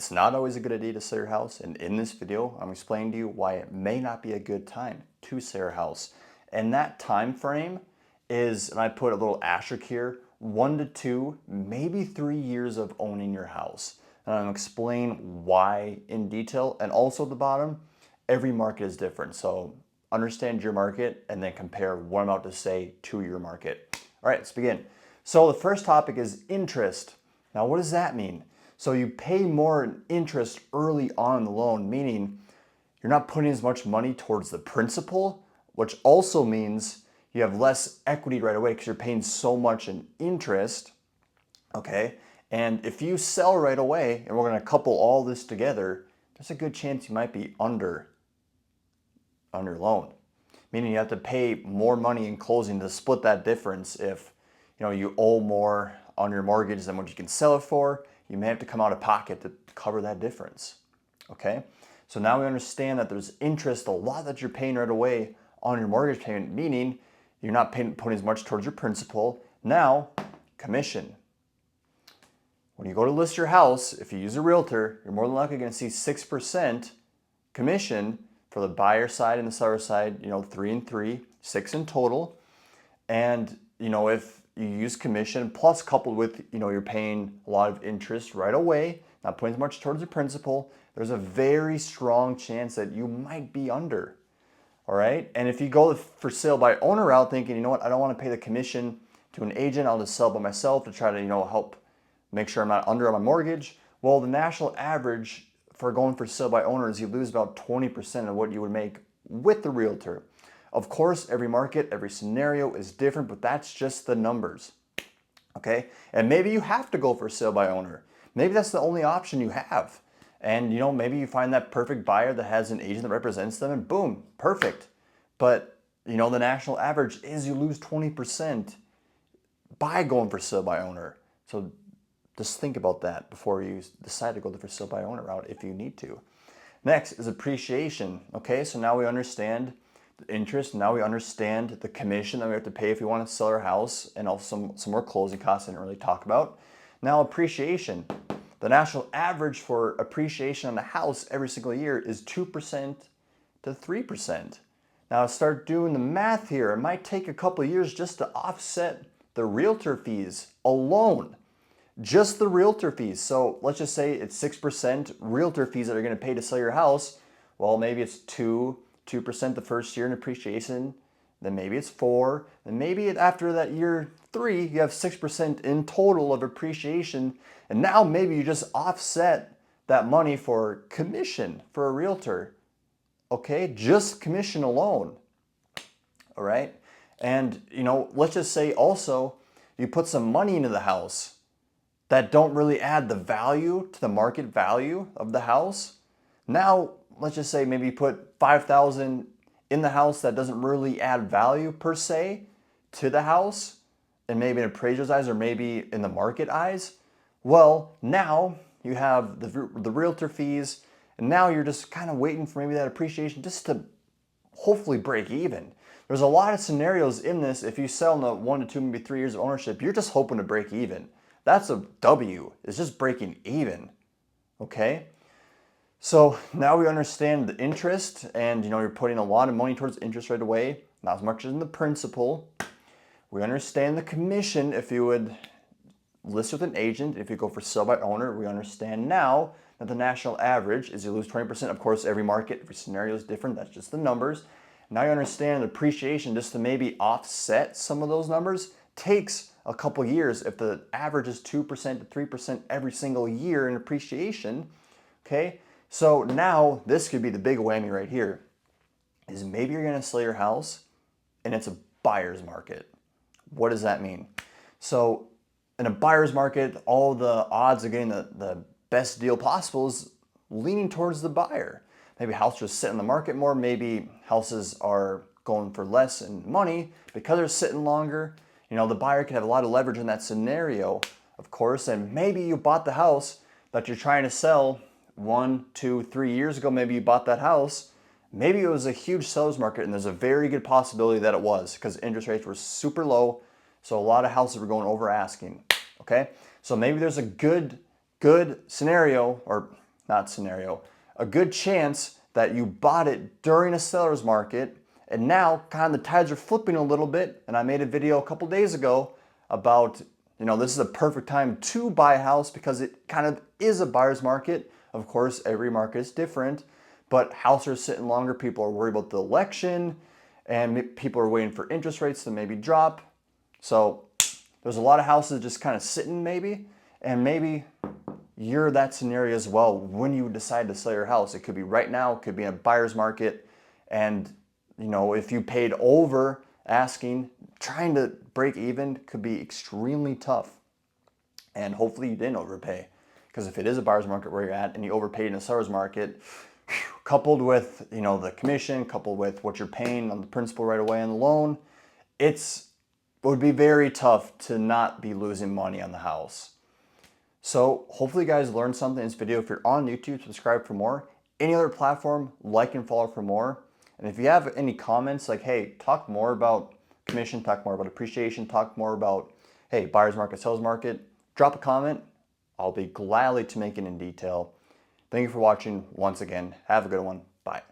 it's not always a good idea to sell your house. And in this video, I'm explaining to you why it may not be a good time to sell your house. And that time frame is, and I put a little asterisk here, 1 to 2, maybe 3 years of owning your house. And I'm going to explain why in detail. And also at the bottom, every market is different. So understand your market and then compare what I'm about to say to your market. All right, let's begin. So the first topic is interest. Now, what does that mean? So you pay more in interest early on in the loan, meaning you're not putting as much money towards the principal, which also means you have less equity right away because you're paying so much in interest, okay? And if you sell right away, and we're gonna couple all this together, there's a good chance you might be under loan, meaning you have to pay more money in closing to split that difference. If you owe more on your mortgage than what you can sell it for, you may have to come out of pocket to cover that difference, okay? So now we understand that there's interest, a lot that you're paying right away on your mortgage payment, meaning you're not putting as much towards your principal. Now, commission. When you go to list your house, if you use a realtor, you're more than likely going to see 6% commission for the buyer side and the seller side, 3 and 3, 6 in total. And if you use commission plus coupled with, you're paying a lot of interest right away, not putting as much towards the principal, there's a very strong chance that you might be under. All right. And if you go for sale by owner route thinking, you know what, I don't want to pay the commission to an agent, I'll just sell by myself to try to, help make sure I'm not under on my mortgage. Well, the national average for going for sale by owner is you lose about 20% of what you would make with the realtor. Of course, every market, every scenario is different, but that's just the numbers, okay? And maybe you have to go for sale by owner. Maybe that's the only option you have. And maybe you find that perfect buyer that has an agent that represents them and boom, perfect. But the national average is you lose 20% by going for sale by owner. So just think about that before you decide to go the for sale by owner route if you need to. Next is appreciation, okay? So now we understand interest. Now we understand the commission that we have to pay if we want to sell our house, and also some more closing costs I didn't really talk about. Now appreciation. The national average for appreciation on the house every single year is 2% to 3%. Now start doing the math here. It might take a couple of years just to offset the realtor fees alone. Just the realtor fees. So let's just say it's 6% realtor fees that are going to pay to sell your house. Well, maybe it's 2% the first year in appreciation, then maybe it's 4%, and maybe after that year 3, you have 6% in total of appreciation, and now maybe you just offset that money for commission for a realtor, okay? Just commission alone, all right? And, let's just say also you put some money into the house that don't really add the value to the market value of the house. Now, let's just say maybe you put $5,000 in the house that doesn't really add value per se to the house, and maybe in appraiser's eyes or maybe in the market eyes. Well, now you have the realtor fees, and now you're just kind of waiting for maybe that appreciation just to hopefully break even. There's a lot of scenarios in this. If you sell in the 1 to 2, maybe 3 years of ownership, you're just hoping to break even. That's a W. It's just breaking even, okay? So now we understand the interest, and you're putting a lot of money towards interest right away, not as much as in the principal. We understand the commission if you would list with an agent. If you go for sell by owner, we understand now that the national average is you lose 20%. Of course, every market, every scenario is different. That's just the numbers. Now you understand appreciation just to maybe offset some of those numbers takes a couple years. If the average is 2% to 3% every single year in appreciation, okay? So now this could be the big whammy right here, is maybe you're gonna sell your house and it's a buyer's market. What does that mean? So in a buyer's market, all the odds of getting the best deal possible is leaning towards the buyer. Maybe houses just sit in the market more, maybe houses are going for less in money because they're sitting longer. The buyer can have a lot of leverage in that scenario, of course, and maybe you bought the house that you're trying to sell 1, 2, 3 years ago. Maybe you bought that house. Maybe it was a huge seller's market, and there's a very good possibility that it was because interest rates were super low, so a lot of houses were going over asking, okay? So maybe there's a good scenario, or not scenario, a good chance that you bought it during a seller's market, and now kind of the tides are flipping a little bit. And I made a video a couple days ago about, this is a perfect time to buy a house because it kind of is a buyer's market. Of course, every market is different, but houses are sitting longer. People are worried about the election, and people are waiting for interest rates to maybe drop. So there's a lot of houses just kind of sitting maybe, and maybe you're that scenario as well when you decide to sell your house. It could be right now, it could be in a buyer's market, and if you paid over asking, trying to break even could be extremely tough. And hopefully you didn't overpay, because if it is a buyer's market where you're at and you overpaid in a seller's market, coupled with the commission, coupled with what you're paying on the principal right away on the loan, it would be very tough to not be losing money on the house. So hopefully you guys learned something in this video. If you're on YouTube, subscribe for more. Any other platform, like and follow for more. And if you have any comments like, hey, talk more about commission, talk more about appreciation, talk more about, hey, buyer's market, seller's market, drop a comment. I'll be gladly to make it in detail. Thank you for watching once again. Have a good one. Bye.